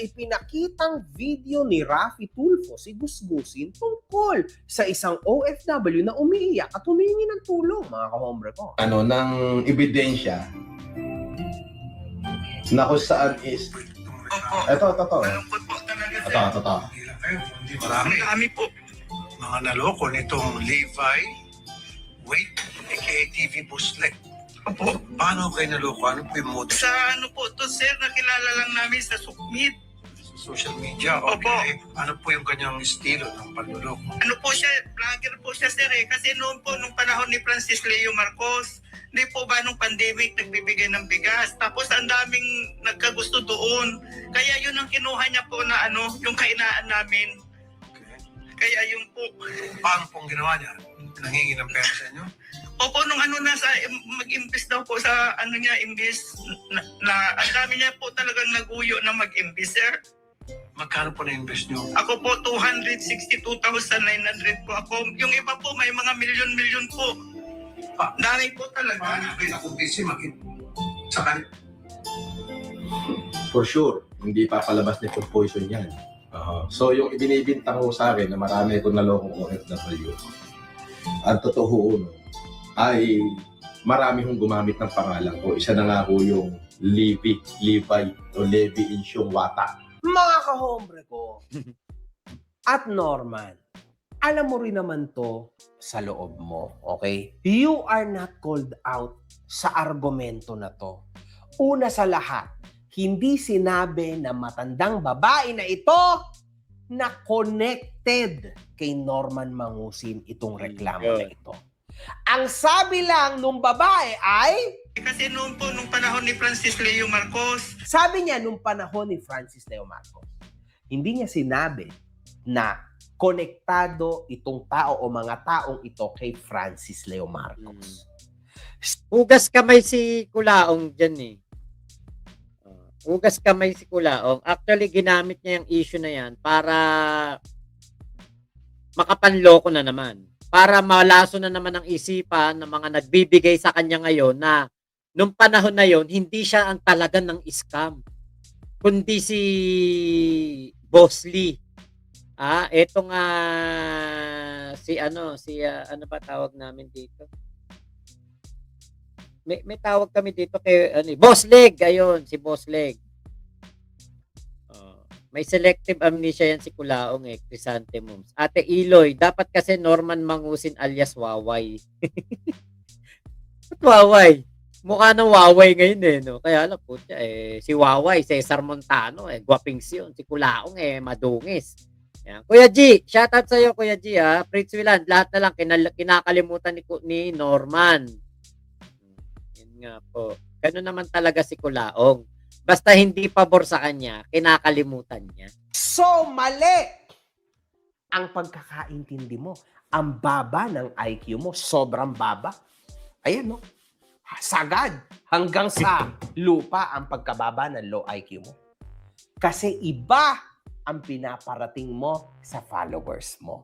ipinakitang video ni Raffy Tulfo si Gusgusin tungkol sa isang OFW na umiiyak at humingi ng tulong, mga kahombre ko. Ng ebidensya na kung saan is ito. Malungkot po talaga, sir. Ito. Marami po. Mga naloko nitong Levi, Wait, aka TV Buslet. Opo. Paano kayo naloko? Ano po yung motive? Sa ano po to, sir, nakilala lang namin sa Sukmit. Sa social media? Opo. Okay. Ano po yung kanyang estilo ng panluloko? Ano po siya, vlogger po siya, sir, eh. Kasi noon po, nung panahon ni Francis Leo Marcos, hindi po ba nung pandemic nagbibigay ng bigas? Tapos ang daming nagkagusto doon. Kaya yun ang kinuha niya po na yung kainaan namin. Okay. Kaya yun po. Paano pong ginawa niya? Nangingi ng pera sa inyo? Opo, nung mag-imbis daw po sa niya, imbis na ang dami niya po talagang naguyo na mag-imbis, sir. Magkano po na-invest nyo? Ako po, 262,900 po ako. Yung iba po, may mga milyon-milyon po. Dami po talaga. Paano kayo nakumbisi sa kanila? For sure, hindi papalabas ni food poison yan. So yung ibinibintang ko sa akin na marami akong nalokong OFW, ang totoo ay marami hong gumamit ng pangalan ko. Isa na nga ho yung Levi o Levi Insyong Wata. Mga kahombre ko at Norman, alam mo rin naman to sa loob mo, okay? You are not called out sa argumento na to. Una sa lahat, hindi sinabi na matandang babae na ito na connected kay Norman Mangusin itong reklamo na ito. Ang sabi lang nung babae ay... Kasi noon po, nung panahon ni Francis Leo Marcos. Sabi niya nung panahon ni Francis Leo Marcos, hindi niya sinabi na konektado itong tao o mga taong ito kay Francis Leo Marcos. Hugas kamay si Kulaong dyan eh. Hugas kamay si Kulaong. Actually, ginamit niya yung issue na yan para makapanloko na naman. Para malaso na naman ang isipan ng mga nagbibigay sa kanya ngayon na nung panahon na yon hindi siya ang talaga ng scam. Kundi si Boss Lee. Ito nga ano ba tawag namin dito? May tawag kami dito kay Boss Leg, ayun, si Boss Leg. May selective amnesia yan si Kulaong Chrysanthemums. Ate Iloy, dapat kasi Norman Mangusin alias Waway. Waway? Mukha ng Waway ngayon no? Kaya alam po siya si Waway, Cesar Montano gwaping siyon. Si Kulaong madungis. Yan. Kuya G, shoutout sa iyo Kuya G Fritz Willan, lahat na lang kinakalimutan ni Norman. Yun nga po. Ganun naman talaga si Kulaong. Basta hindi pabor sa kanya, kinakalimutan niya. So, mali ang pagkakaintindi mo. Ang baba ng IQ mo, sobrang baba. Ayan, no? Sagad. Hanggang sa lupa ang pagkababa ng low IQ mo. Kasi iba ang pinaparating mo sa followers mo.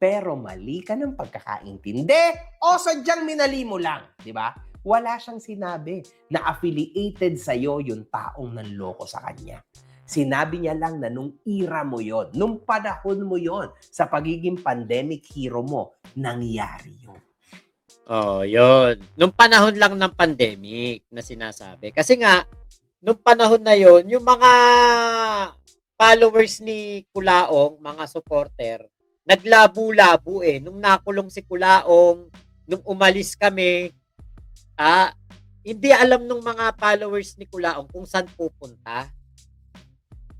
Pero mali ka ng pagkakaintindi o sadyang minali mo lang, di ba? Wala siyang sinabi na affiliated sa'yo yung taong nanloko sa kanya. Sinabi niya lang na nung era mo yon, nung panahon mo yon, sa pagiging pandemic hero mo, nangyari yun. Yun. Nung panahon lang ng pandemic na sinasabi. Kasi nga, nung panahon na yon, yung mga followers ni Kulaong, mga supporter, naglabo-labo Nung nakulong si Kulaong, nung umalis kami, hindi alam ng mga followers ni Kulaong kung saan pupunta.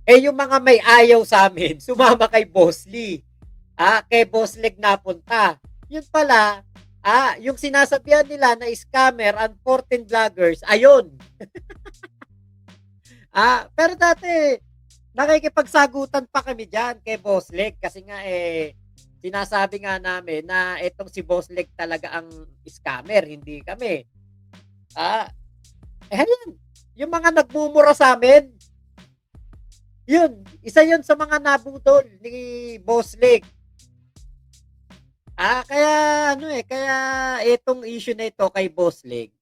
Yung mga may ayaw sa amin, sumama kay Boss Lee. Kay Boss Leg napunta. Yun pala, yung sinasabihan nila na scammer and 14 vloggers, ayun. Pero dati, nakikipagsagutan pa kami dyan kay Boss Leg kasi nga sinasabi nga namin na itong si Boss Leg talaga ang scammer, hindi kami. Ayun, yung mga nagmumura sa amin, yun, isa yun sa mga nabudol ni Boss Leg. Kaya kaya itong issue na ito kay Boss Leg,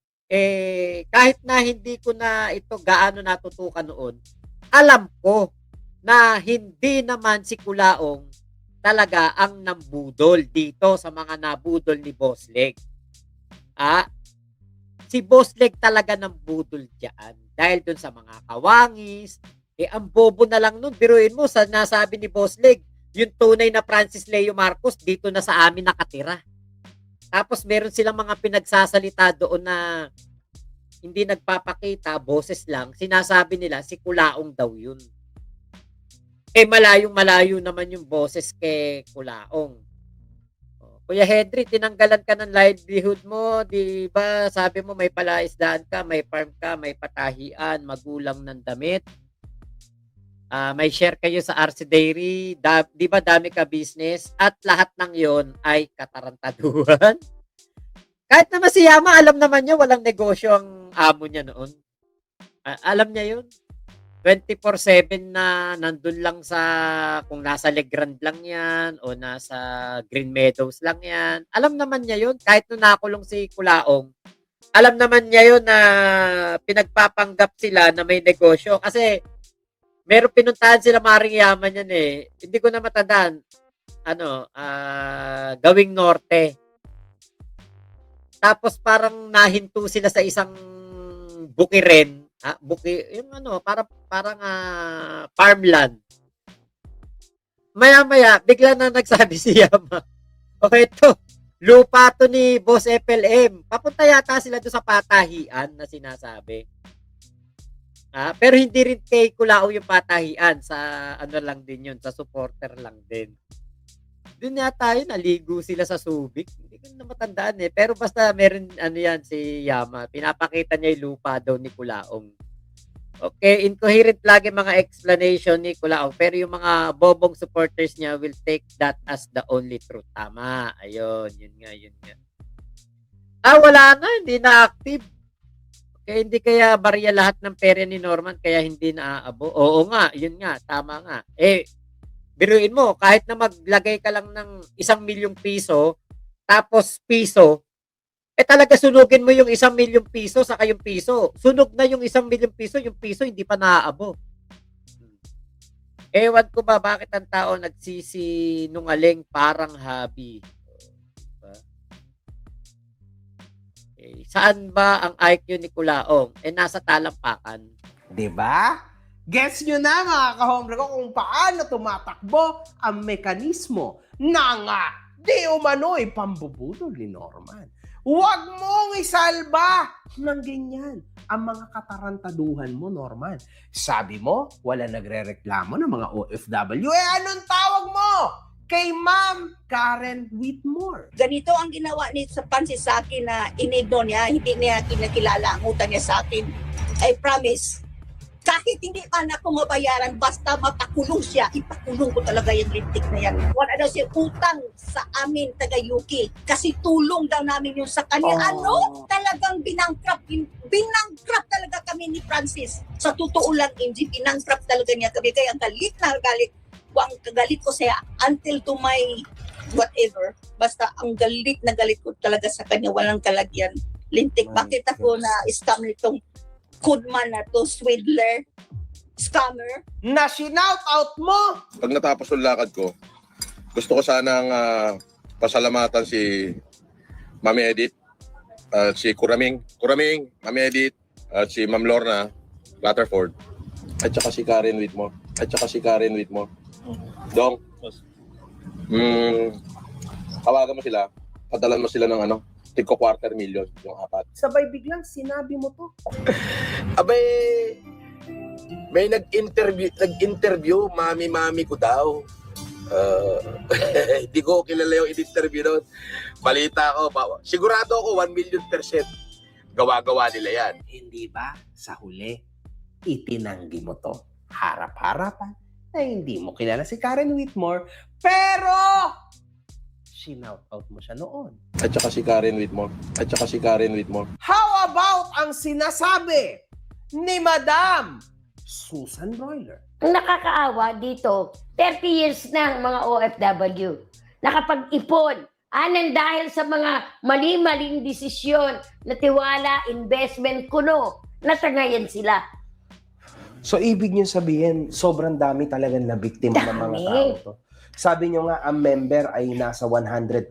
kahit na hindi ko na ito gaano natutukan noon, alam ko na hindi naman si Kulaong talaga ang nambudol dito sa mga nabudol ni Boss Leg. Si Boss Leg talaga nambudol diyan dahil dun sa mga kawangis. Ang bobo na lang nun. Biruin mo, nasabi ni Boss Leg, yung tunay na Francis Leo Marcos dito na sa amin nakatira. Tapos meron silang mga pinagsasalita doon na hindi nagpapakita, boses lang. Sinasabi nila si Kulaong daw yun. Malayong-malayo naman yung boses kay Kulaong. Kuya Henry, tinanggalan ka ng livelihood mo, di ba? Sabi mo may palaisdaan ka, may farm ka, may patahian, magulang ng damit. May share kayo sa RC Dairy, di ba dami ka business? At lahat ng yon ay katarantaduhan. Kahit naman si Yama, alam naman niya, walang negosyo ang amo niya noon. Alam niya yun. 24/7 na nandun lang sa, kung nasa Legrand lang yan, o nasa Green Meadows lang yan. Alam naman niya yun. Kahit nung nakulong si Kulaong, alam naman niya yun na pinagpapanggap sila na may negosyo. Kasi, meron pinuntahan sila Maring Yaman yan eh. Hindi ko na matandaan. Gawing norte. Tapos parang nahinto sila sa isang bukiren. Parang farmland. Maya-maya, bigla na nagsabi si Yama, eto, lupa to ni Boss FLM. Papunta yata sila doon sa patahian na sinasabi. Pero hindi rin kay Kulaong yung patahian. Sa lang din yun, sa supporter lang din. Doon yata yun, naligo sila sa Subic. Hindi ko na matandaan eh. Pero basta meron yan si Yama. Pinapakita niya yung lupa daw ni Kulaong. Okay, incoherent lagi mga explanation ni Kulaong. Pero yung mga bobong supporters niya will take that as the only truth. Tama. Ayun, yun nga. Wala na. Hindi na active. Kaya hindi kaya barya lahat ng pera ni Norman kaya hindi naaabo. Oo nga, yun nga, tama nga. Biruin mo, kahit na maglagay ka lang ng 1,000,000 piso, tapos piso, talaga sunugin mo yung 1,000,000 piso saka yung piso. Sunog na yung 1,000,000 piso, yung piso hindi pa naaabo. Ewan ko ba bakit ang tao nagsisinungaling parang hobby. Saan ba ang IQ ni Kulaong? Nasa talampakan. Diba? Guess nyo na mga kahombre ko kung paano tumatakbo ang mekanismo na nga di umano'y pambubudol ni Norman. Huwag mong isalba ng ganyan ang mga katarantaduhan mo, Norman. Sabi mo, wala nagre-reklamo ng mga OFW. Anong tawag mo? Kay Ma'am Karen Whitmore. Ganito ang ginawa ni sa Francis sa akin na inigno niya, hindi niya kinakilala ang utang niya sa akin. I promise, kahit hindi man ako mabayaran, basta mapakulong siya, ipakulong ko talaga yung lintik na yan. Wala daw siya utang sa amin, taga-Yuki, kasi tulong daw namin yung sa kanya. Talagang binangkrap talaga kami ni Francis. Sa totoo lang, Inji, binangkrap talaga niya kami. Kaya galit na galit. Ang kagalit ko siya until to my whatever. Basta ang galit na galit ko talaga sa kanya. Walang kalagyan. Lintik. Bakit ako na scam nitong Kudman na to, swindler, scammer? Na shinout out mo! Pag natapos yung lakad ko, gusto ko sanang pasalamatan si Mami Edith, si Kuraming, Mami Edith, at si Ma'am Lorna Rutherford, at saka si Karen Whitmore. Dong, tawagan mo sila, padalan mo sila ng tigko 250,000 yung apat. Sabay biglang sinabi mo to. Abay, may nag-interview, mami ko daw. Hindi ko kilala yung in-interview doon. Balita ko, sigurado ako 1,000,000% gawa-gawa nila yan. Hindi ba sa huli, itinanggi mo to harap-harapan na hindi mo kilala si Karen Whitmore, pero shinout out mo siya noon. At saka si Karen Whitmore. How about ang sinasabi ni Madam Susan Broiler? Ang nakakaawa dito, 30 years na ang mga OFW nakapag-ipon. Nang dahil sa mga mali-maling desisyon na tiwala, investment, kuno, natangayan sila. So, ibig nyo sabihin, sobrang dami talagang na biktima ng mga Dami. tao to. Sabi nyo nga, ang member ay nasa 100,000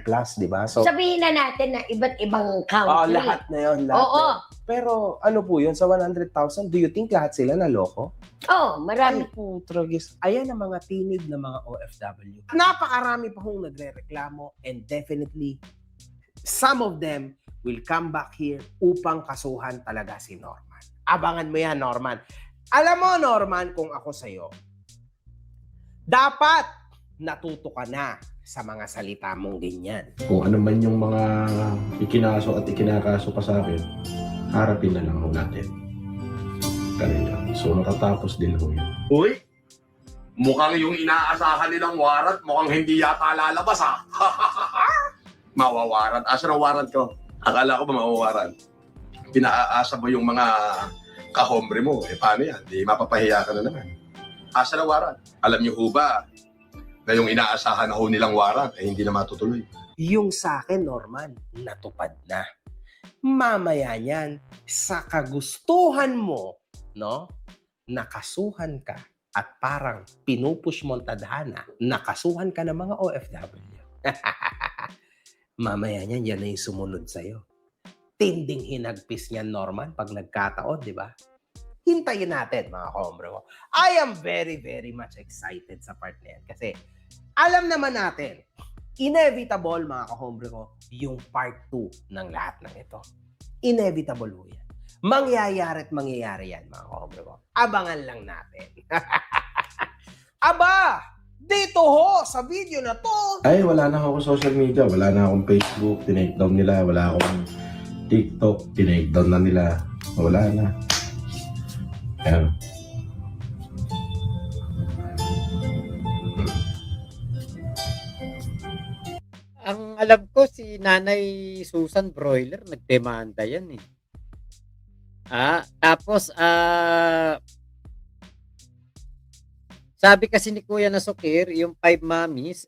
plus, di ba? So, Sabihin na natin na iba't ibang oh, country. lahat na yun. Lahat Oo. na yun. Pero ano po yun, sa 100,000, do you think lahat sila naloko? Oh, marami. Ay po, tragis. Ayan ang mga tinig ng mga OFW. Napakarami pa hong nagre-reklamo and definitely, some of them will come back here upang kasuhan talaga si Norman. Abangan mo yan, Norman. Alam mo, Norman, kung ako sa'yo, dapat natuto ka na sa mga salita mong ganyan. Kung ano man yung mga ikinaso at ikinakaso pa sa akin, harapin na lang ho natin. Ganun lang. So, matatapos din ho yun. Uy, mukhang yung inaasahan nilang warrant, mukhang hindi yata lalabas ha. Mawawarant. Asa na warrant ko? Akala ko ba mawawarant? Pinaaasa mo yung mga kahombre mo. Paano yan? Di mapapahiya ka na naman. Asa na warrant? Alam niyo ho ba na yung inaasahan na ho nilang warrant ay hindi na matutuloy? Yung sa akin, Norman, natupad na. Mamaya niyan, sa kagustuhan mo, no? Nakasuhan ka at parang pinupush mo ang tadhana, nakasuhan ka ng mga OFW. Mamaya niyan, yan na yung sumunod sa'yo. Tinding hinagpis niyan, Norman, pag nagkataon, di ba? Hintayin natin, mga kombre ko. I am very, very much excited sa part na yan. Kasi alam naman natin, inevitable, mga kahombre ko, yung part 2 ng lahat ng ito. Inevitable ho yan. Mangyayari at mangyayari yan, mga kahombre ko. Abangan lang natin. Aba! Dito ho, sa video na to, Ay, wala na ako social media. Wala na akong Facebook. Tinake down nila. Wala akong TikTok. Tinake down na nila. Wala na. Ayan. Ang alam ko si Nanay Susan Broiler nagdemanda yan eh. Tapos sabi kasi ni Kuya Nasukir, yung 5 mommies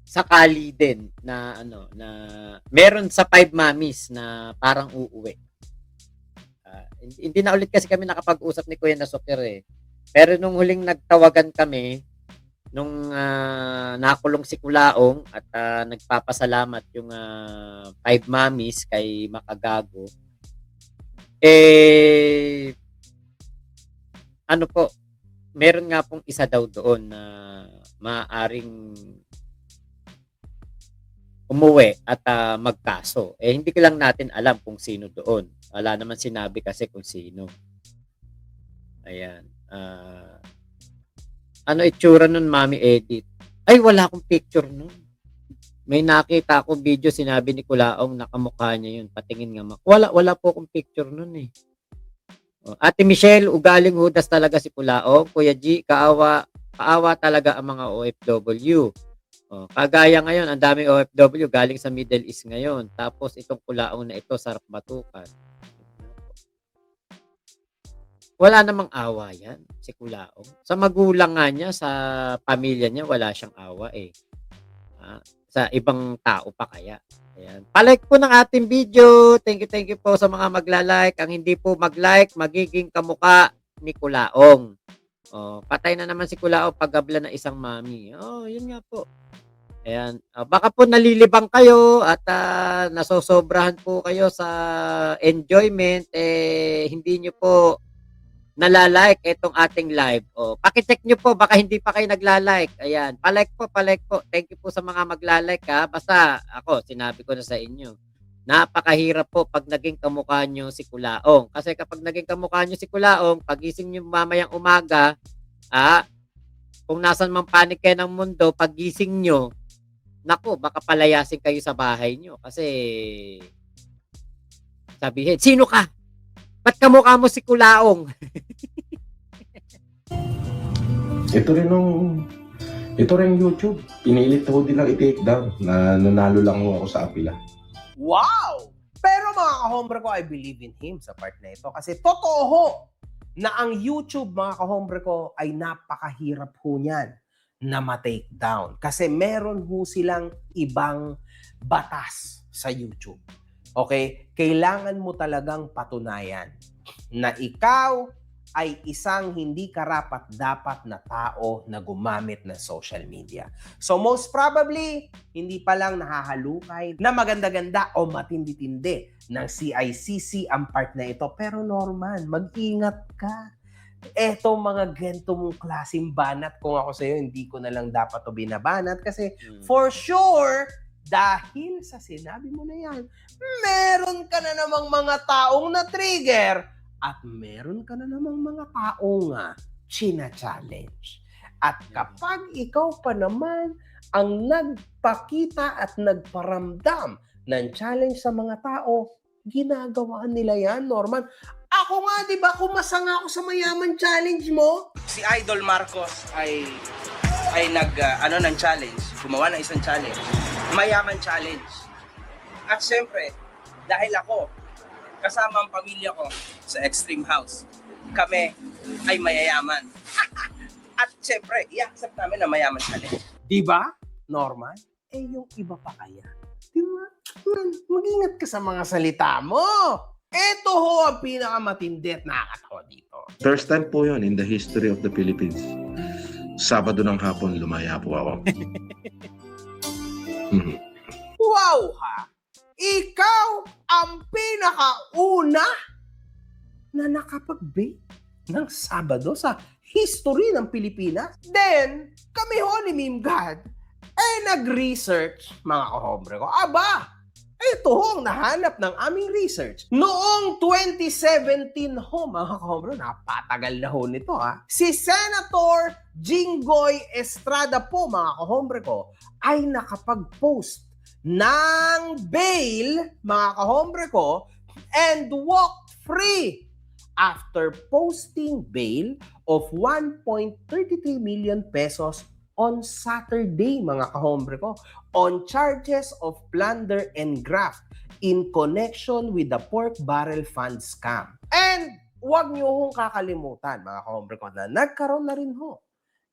sakali din na na meron sa 5 mommies na parang uuwi. Hindi na ulit kasi kami nakapag-usap ni Kuya Nasukir eh. Pero nung huling nagtawagan kami, nung nakulong si Kulaong at nagpapasalamat yung 5 mommies kay Makagago, meron nga pong isa daw doon na maaaring umuwi at magkaso. Hindi ko lang natin alam kung sino doon. Wala naman sinabi kasi kung sino. Ayan. Ano itsura nun, Mami Edith? Ay, wala akong picture nun. May nakita akong video, sinabi ni Kulaong, nakamukha niya yun. Patingin nga. Wala po akong picture nun eh. Ate Michelle, ugaling hudas talaga si Kulaong. Kuya G, kaawa talaga ang mga OFW. Kagaya ngayon, ang daming OFW galing sa Middle East ngayon. Tapos itong Kulaong na ito, sarap batukan. Wala namang awa yan, si Kulaong. Sa magulang nga niya, sa pamilya niya, wala siyang awa eh. Sa ibang tao pa kaya. Ayan. Palike po ng ating video. Thank you po sa mga magla-like. Ang hindi po mag-like, magiging kamuka ni Kulaong. Patay na naman si Kulaong pag-abla ng isang mami. Yun nga po. Ayan. Baka po nalilibang kayo at nasosobrahan po kayo sa enjoyment. Hindi nyo po nalalike itong ating live. Paki-check nyo po, baka hindi pa kayo nagla-like. Ayan, palike po. Thank you po sa mga magla-like ha. Basta ako, sinabi ko na sa inyo. Napakahirap po pag naging kamukha nyo si Kulaong. Kasi kapag naging kamukha nyo si Kulaong, pagising nyo mamayang umaga, kung nasan mang panig kayo ng mundo, pagising nyo, naku, baka palayasin kayo sa bahay nyo. Kasi sabihin, sino ka? Ba't kamukha mo si Kulaong? Ito rin YouTube. Pinilit ko nilang i-take down na nanalo lang ako sa apila. wow! Pero mga kahombre ko, I believe in him sa part na ito. Kasi totoo ho na ang YouTube, mga kahombre ko, ay napakahirap ho niyan na ma-take down. Kasi meron ho silang ibang batas sa YouTube. Okay? Kailangan mo talagang patunayan na ikaw ay isang hindi karapat-dapat na tao na gumamit ng social media. So most probably, hindi pa lang nahahalukay na maganda-ganda o matindi-tindi ng CICC ang part na ito. Pero Norman, mag-ingat ka. Eto mga ganito mong klaseng banat, kung ako sa'yo, hindi ko na lang dapat to binabanat kasi for sure, dahil sa sinabi mo na yan, meron ka na namang mga taong na-trigger at meron ka na namang mga taong china-challenge. At kapag ikaw pa naman ang nagpakita at nagparamdam ng challenge sa mga tao, ginagawa nila yan, Norman. Ako nga, di ba, kumasa nga ako sa mayaman challenge mo. Si Idol Marcos ay ng challenge, gumawa ng isang challenge, mayaman challenge. At syempre, dahil ako kasama ang pamilya ko sa Extreme House, kami ay mayayaman. At syempre, i-accept namin na mayaman challenge. Di ba, Norman? Eh, yung iba pa kaya. Di ba? Mag-ingat ka sa mga salita mo. Ito ho ang pinakamatindi at nakakatawa dito. First time po yun in the history of the Philippines. Sabado ng hapon, lumaya po ako. Wow ha! Ikaw ang pinakauna na nakapag-bake ng Sabado sa history ng Pilipinas. Then, kami ho ni Meme God, nag-research, mga kahombre ko. Aba! Ito ho ang nahanap ng aming research. Noong 2017 ho, mga kahombre, napatagal na ho nito ha. Si Senator Jinggoy Estrada po, mga kahombre ko, ay nakapag-post ng bail, mga kahombre ko, and walked free after posting bail of 1.33 million pesos on Saturday, mga kahombre ko, on charges of plunder and graft in connection with the pork barrel fund scam. And huwag niyo hong kakalimutan, mga kahombre ko, na nagkaroon na rin ho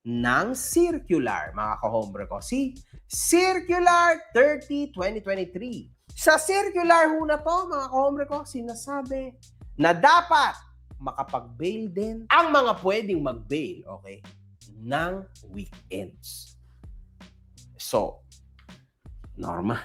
ng circular, mga kahombre ko. Si Circular 30-2023. Sa circular ho na to, mga kahombre ko, sinasabi na dapat makapag-bail din ang mga pwedeng mag-bail, okay, ng weekends. So, Norma,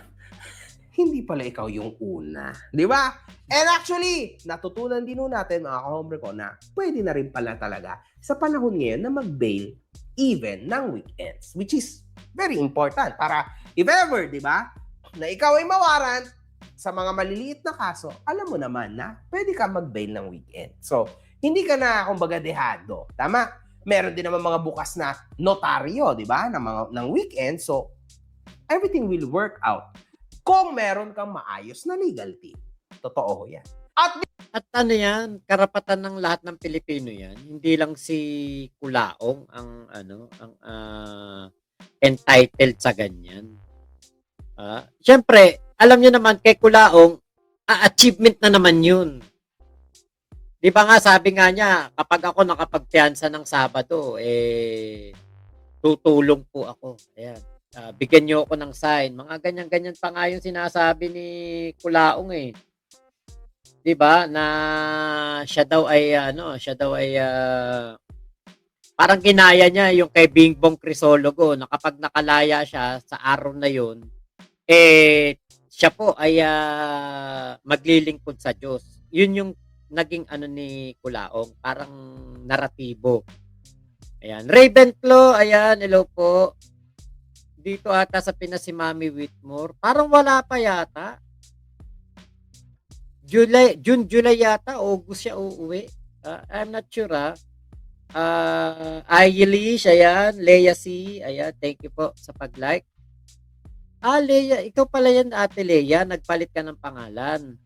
hindi pala ikaw yung una. Di ba? And actually, natutunan din natin, mga kahombre ko, na pwede na rin pala talaga sa panahon ngayon na mag-bail even ng weekends, which is very important para if ever, di ba, na ikaw ay mawarrant sa mga maliliit na kaso, alam mo naman na pwede ka mag-bail ng weekend. So, hindi ka na, kumbaga, dehado. Tama? Meron din naman mga bukas na notaryo, di ba, ng weekend. So, everything will work out kung meron kang maayos na legal team. Totoo yan. At ano yan, karapatan ng lahat ng Pilipino yan. Hindi lang si Kulaong ang entitled sa ganyan. Siyempre, alam niyo naman kay Kulaong, achievement na naman yun. Di ba nga, sabi nga niya, kapag ako nakapagpiyansa ng Sabado, tutulong po ako. Ayan. Bigyan niyo ako ng sign. Mga ganyan-ganyan pa nga yung sinasabi ni Kulaong eh. 'Di ba? Na siya daw ay parang ginaya niya yung kay Bingbong Crisologo na kapag nakalaya siya sa araw na yun, siya po ay maglilingkod sa Diyos. Yun yung naging ni Kulaong, parang naratibo. Ayan, Ravenclaw, ayan, hello po. Dito ata sa Pinas si Mami Whitmore. Parang wala pa yata. June, July yata. August siya uuwi. I'm not sure Ayelish, ayan. Leia C, ayan. Thank you po sa pag-like. Leia. Ikaw pala yan, Ate Leia. Nagpalit ka ng pangalan.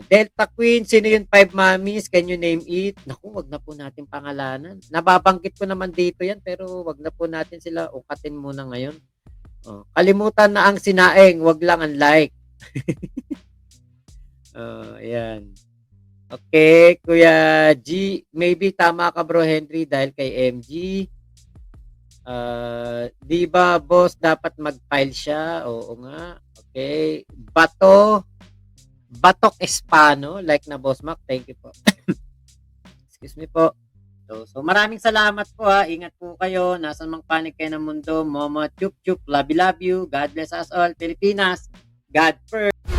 Delta Queen, sino yung 5 mommies? Can you name it? Naku, wag na po natin pangalanan. Nababanggit ko naman dito yan, pero wag na po natin sila ukatin muna ngayon. Kalimutan na ang sinaing, wag lang ang like. Ayan. Okay, Kuya G, maybe tama ka bro Henry dahil kay MG. Di ba boss dapat mag-file siya? Oo nga. Okay. Batok Espano, like na Boss Mac. Thank you po. Excuse me po. So maraming salamat po ha. Ingat po kayo. Nasaan mang panig kayo ng mundo. Momo, chup chup, love you. God bless us all. Pilipinas, God first.